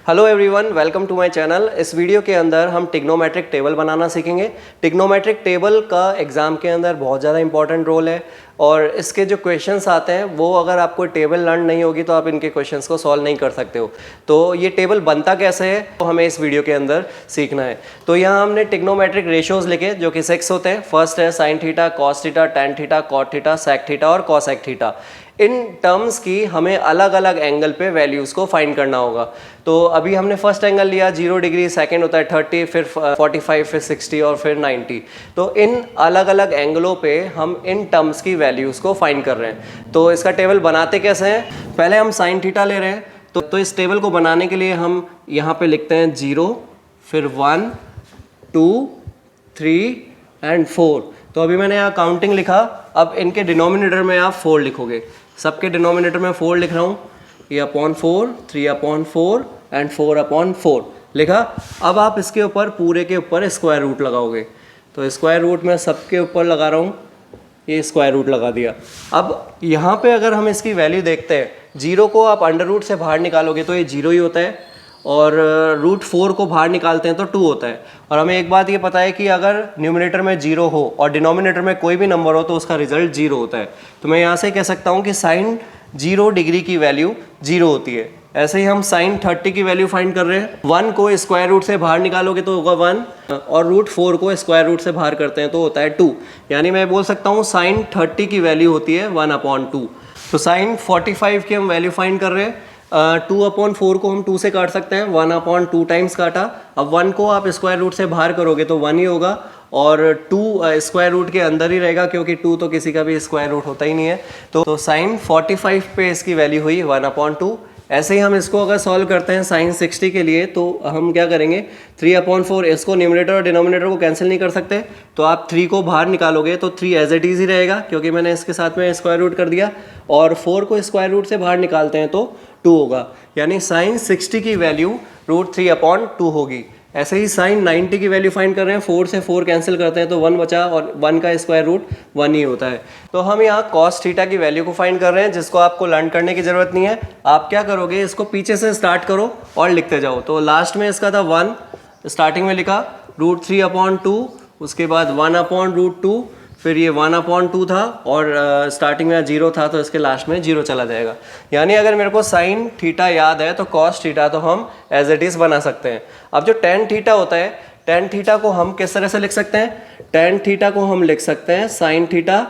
Hello everyone, welcome to my channel. इस video के अंदर हम ट्रिग्नोमेट्रिक टेबल बनाना सीखेंगे। ट्रिग्नोमेट्रिक टेबल का एग्ज़ाम के अंदर बहुत ज़्यादा इंपॉर्टेंट रोल है और इसके जो क्वेश्चंस आते हैं वो अगर आपको टेबल लर्न नहीं होगी तो आप इनके क्वेश्चंस को सॉल्व नहीं कर सकते हो। तो ये टेबल बनता कैसे है तो हमें इस वीडियो के अंदर सीखना है। तो यहाँ हमने ट्रिग्नोमेट्रिक रेशियोज़ लिखे जो कि 6 होते हैं। फर्स्ट है sine theta, cos theta, tan theta, cot theta, sec theta और कॉसेक थीटा। इन टर्म्स की हमें अलग अलग एंगल पे वैल्यूज़ को फाइंड करना होगा। तो अभी हमने फर्स्ट एंगल लिया 0 डिग्री, सेकंड होता है 30, फिर 45, फिर 60 और फिर 90। तो इन अलग अलग एंगलों पे हम इन टर्म्स की वैल्यूज़ को फाइंड कर रहे हैं। तो इसका टेबल बनाते कैसे हैं, पहले हम साइन थीटा ले रहे हैं। तो इस टेबल को बनाने के लिए हम यहाँ पे लिखते हैं 0, फिर 1, 2, 3 एंड 4। तो अभी मैंने यहाँ काउंटिंग लिखा। अब इनके डिनोमिनेटर में आप 4 लिखोगे। सबके डिनोमिनेटर में 4 लिख रहा हूँ। ये अपॉन 4, 3 अपॉन 4 एंड 4 अपॉन 4 लिखा। अब आप इसके ऊपर पूरे के ऊपर स्क्वायर रूट लगाओगे। तो स्क्वायर रूट मैं सबके ऊपर लगा रहा हूँ, ये स्क्वायर रूट लगा दिया। अब यहाँ पे अगर हम इसकी वैल्यू देखते हैं, 0 को आप अंडर रूट से बाहर निकालोगे तो ये 0 ही होता है और रूट 4 को बाहर निकालते हैं तो 2 होता है। और हमें एक बात ये पता है कि अगर न्यूमरेटर में 0 हो और डिनोमिनेटर में कोई भी नंबर हो तो उसका रिजल्ट 0 होता है। तो मैं यहाँ से कह सकता हूँ कि साइन 0 डिग्री की वैल्यू 0 होती है। ऐसे ही हम साइन 30 की वैल्यू फाइंड कर रहे हैं। 1 को स्क्वायर रूट से बाहर निकालोगे तो होगा 1 और रूट 4 को स्क्वायर रूट से बाहर करते हैं तो होता है 2। यानी मैं बोल सकता हूँ साइन 30 की वैल्यू होती है 1/2। तो साइन 45 की हम वैल्यू फाइंड कर रहे हैं। 2/4 को हम 2 से काट सकते हैं, 1/2 टाइम्स काटा। अब 1 को आप स्क्वायर रूट से बाहर करोगे तो 1 ही होगा और 2 स्क्वायर रूट के अंदर ही रहेगा क्योंकि 2 तो किसी का भी स्क्वायर रूट होता ही नहीं है। तो साइन 45 पे इसकी वैल्यू हुई 1/2। ऐसे ही हम इसको अगर सॉल्व करते हैं साइन 60 के लिए तो हम क्या करेंगे, 3/4, इसको न्यूमरेटर और डिनोमिनेटर को कैंसिल नहीं कर सकते तो आप 3 को बाहर निकालोगे तो 3 एज इट इज़ ही रहेगा क्योंकि मैंने इसके साथ में स्क्वायर रूट कर दिया। और 4 को स्क्वायर रूट से बाहर निकालते हैं तो 2 होगा। यानी साइन 60 की वैल्यू √3/2 होगी। ऐसे ही साइन 90 की वैल्यू फाइंड कर रहे हैं, 4 से 4 कैंसिल करते हैं तो 1 बचा और 1 का स्क्वायर रूट 1 ही होता है। तो हम यहाँ कॉस थीटा की वैल्यु को फाइंड कर रहे हैं जिसको आपको लर्न करने की ज़रूरत नहीं है। आप क्या करोगे, इसको पीछे से स्टार्ट करो और लिखते जाओ। तो लास्ट में इसका था 1, स्टार्टिंग में लिखा √3/2, उसके बाद 1/√2, फिर ये 1/2 था और स्टार्टिंग में 0 था तो इसके लास्ट में 0 चला जाएगा। यानी अगर मेरे को साइन थीटा याद है तो कॉस थीटा तो हम एज इट इज़ बना सकते हैं। अब जो टैन थीटा होता है, टैन थीटा को हम किस तरह से लिख सकते हैं, टैन थीटा को हम लिख सकते हैं sine theta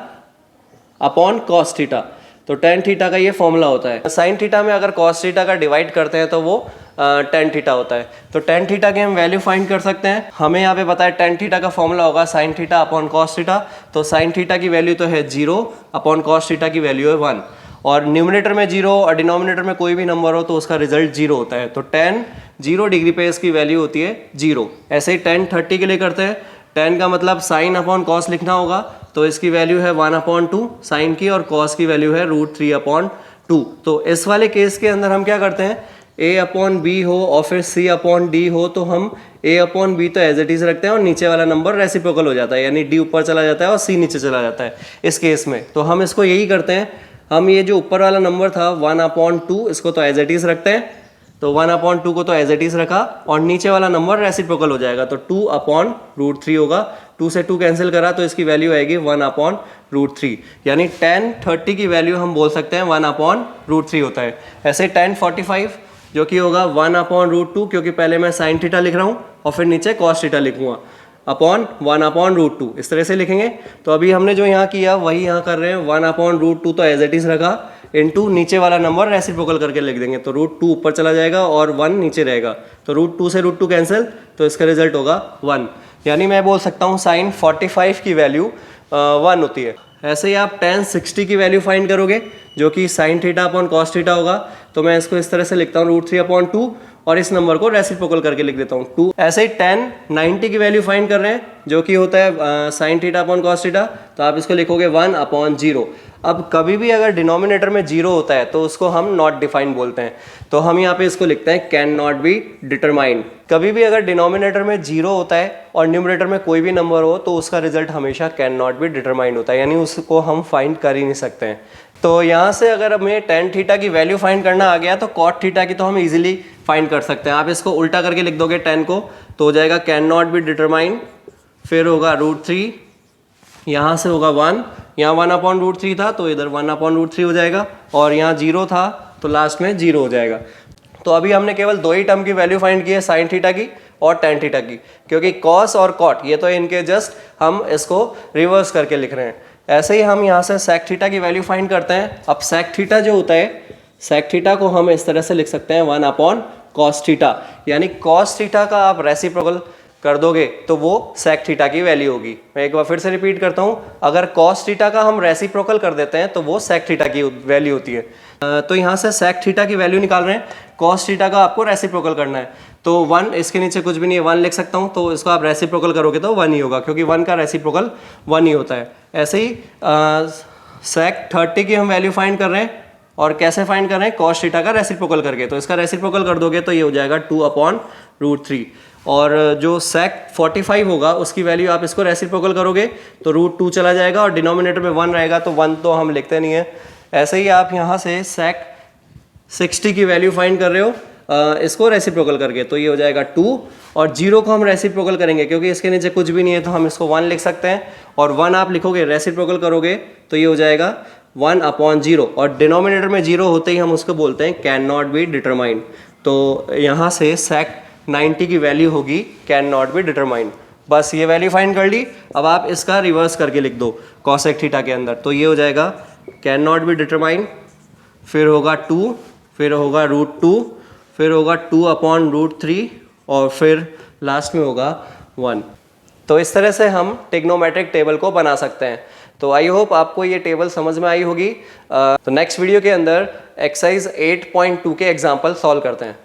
upon cos theta. तो टैन थीटा का ये फॉर्मूला होता है। साइन थीटा में अगर कॉस थीटा का डिवाइड करते हैं तो वो टैन थीटा होता है। तो टैन थीटा की हम वैल्यू फाइंड कर सकते हैं। हमें यहाँ पे पता है टैन थीटा का फॉर्मूला होगा sine theta upon cos theta. तो साइन थीटा की वैल्यू तो है 0 अपॉन कॉस थीटा की वैल्यू है 1 और न्यूमरेटर में 0 और डिनोमिनेटर में कोई भी नंबर हो तो उसका रिजल्ट 0 होता है। तो टैन 0 डिग्री पे इसकी वैल्यु होती है 0। ऐसे ही टैन 30 के लिए करते हैं। टैन का मतलब साइन अपॉन कॉस लिखना होगा तो इसकी वैल्यू है 1/2 साइन की और कॉस की वैल्यू है √3/2। तो इस वाले केस के अंदर हम क्या करते हैं, a/b हो और फिर c/d हो तो हम a/b तो एज इट इज रखते हैं और नीचे वाला नंबर रेसिप्रोकल हो जाता है, यानी d ऊपर चला जाता है और c नीचे चला जाता है इस केस में। तो हम इसको यही करते हैं, हम ये जो ऊपर वाला नंबर था 1/2 इसको तो एज इट इज रखते हैं। तो 1/2 को तो एज इट इज रखा और नीचे वाला नंबर रेसिप्रोकल हो जाएगा तो 2/√3 होगा। 2 से 2 कैंसिल करा तो इसकी वैल्यू आएगी 1/√3। यानी टैन 30 की वैल्यू हम बोल सकते हैं 1/√3 होता है। ऐसे टैन 45 जो कि होगा 1/√2 क्योंकि पहले मैं साइन थीटा लिख रहा हूँ और फिर नीचे कॉस थीटा लिखूंगा अपॉन 1/√2 इस तरह से लिखेंगे। तो अभी हमने जो यहाँ किया वही यहाँ कर रहे हैं, 1/√2 तो एज इट इज रखा इनटू नीचे वाला नंबर रेसिप्रोकल करके लिख देंगे तो √2 ऊपर चला जाएगा और 1 नीचे रहेगा तो √2 से √2 कैंसिल तो इसका रिजल्ट होगा 1। यानी मैं बोल सकता हूँ साइन 45 की वैल्यू 1 होती है। ऐसे ही आप टैन 60 की वैल्यू फाइंड करोगे जो कि sine theta upon cos theta होगा। तो मैं इसको इस तरह से लिखता हूँ √3/2 और इस नंबर को रेसिप्रोकल करके लिख देता हूँ 2। ऐसे ही टैन 90 की वैल्यू फाइंड कर रहे हैं जो कि होता है sine theta upon cos theta. तो आप इसको लिखोगे 1/0। अब कभी भी अगर डिनोमिनेटर में 0 होता है तो उसको हम नॉट डिफाइन बोलते हैं। तो हम यहाँ पे इसको लिखते हैं कैन नॉट बी डिटरमाइंड। कभी भी अगर डिनोमिनेटर में 0 होता है और न्यूमरेटर में कोई भी नंबर हो तो उसका रिजल्ट हमेशा कैन नॉट बी डिटरमाइंड होता है, यानी उसको हम फाइंड कर ही नहीं सकते हैं। तो यहाँ से अगर हमें टेन थीटा की वैल्यू फाइंड करना आ गया तो कॉट थीटा की तो हम इजीली फाइंड कर सकते हैं। आप इसको उल्टा करके लिख दोगे 10 को तो हो जाएगा कैन नॉट बी डिटरमाइन, फिर होगा √3, यहाँ से होगा 1, यहाँ 1/√3 था तो इधर 1/√3 हो जाएगा, और यहाँ 0 था तो लास्ट में 0 हो जाएगा। तो अभी हमने केवल दो ही टर्म की वैल्यू फाइंड की है, साइन थीटा की और टेन थीटा की, क्योंकि कॉस और कॉट ये तो इनके जस्ट हम इसको रिवर्स करके लिख रहे हैं। ऐसे ही हम यहाँ से सेक थीटा की वैल्यू फाइंड करते हैं। अब सेक थीटा जो होता है, सेक थीटा को हम इस तरह से लिख सकते हैं 1/cos थीटा, यानी cos थीटा का आप रेसिप्रोकल कर दोगे तो वो सेक थीटा की वैल्यू होगी। मैं एक बार फिर से रिपीट करता हूँ, अगर cos थीटा का हम रेसिप्रोकल कर देते हैं तो वो सेक थीटा की वैल्यू होती है। तो यहाँ से सेक थीटा की वैल्यू निकाल रहे हैं, cos थीटा का आपको रेसिप्रोकल करना है तो 1, इसके नीचे कुछ भी नहीं है 1 लिख सकता हूँ, तो इसको आप रेसिप्रोकल करोगे तो 1 ही होगा, क्योंकि 1 का रेसिप्रोकल 1 ही होता है। ऐसे ही सेक 30 की हम वैल्यू फाइंड कर रहे हैं, और कैसे फाइंड कर रहे हैं, cos थीटा का रेसिप्रोकल करके, तो इसका रेसिप्रोकल कर दोगे तो ये हो जाएगा 2/√3। और जो सेक 45 होगा उसकी वैल्यू आप इसको रेसिप्रोकल करोगे तो √2 चला जाएगा, और डिनोमिनेटर में 1 रहेगा तो 1 तो हम लिखते नहीं है। ऐसे ही आप यहाँ से सेक 60 की वैल्यू फाइंड कर रहे हो इसको रेसिप्रोकल करके, तो ये हो जाएगा 2, और 0 को हम रेसिप्रोकल करेंगे क्योंकि इसके नीचे कुछ भी नहीं है तो हम इसको 1 लिख सकते हैं, और 1 आप लिखोगे रेसिप्रोकल करोगे तो ये हो जाएगा 1/0, और डिनोमिनेटर में 0 होते ही हम उसको बोलते हैं कैन नॉट बी डिटरमाइंड। तो यहाँ से सेक 90 की वैल्यू होगी कैन नॉट बी डिटरमाइंड। बस ये वैल्यू फाइंड कर ली। अब आप इसका रिवर्स करके लिख दो कॉसेक थीटा के अंदर, तो ये हो जाएगा कैन नॉट बी डिटरमाइंड, फिर होगा 2, फिर होगा √2, फिर होगा 2/√3, और फिर लास्ट में होगा 1। तो इस तरह से हम ट्रिग्नोमेट्रिक टेबल को बना सकते हैं। तो आई होप आपको ये टेबल समझ में आई होगी। तो नेक्स्ट वीडियो के अंदर एक्सरसाइज 8.2 के एग्जाम्पल सॉल्व करते हैं।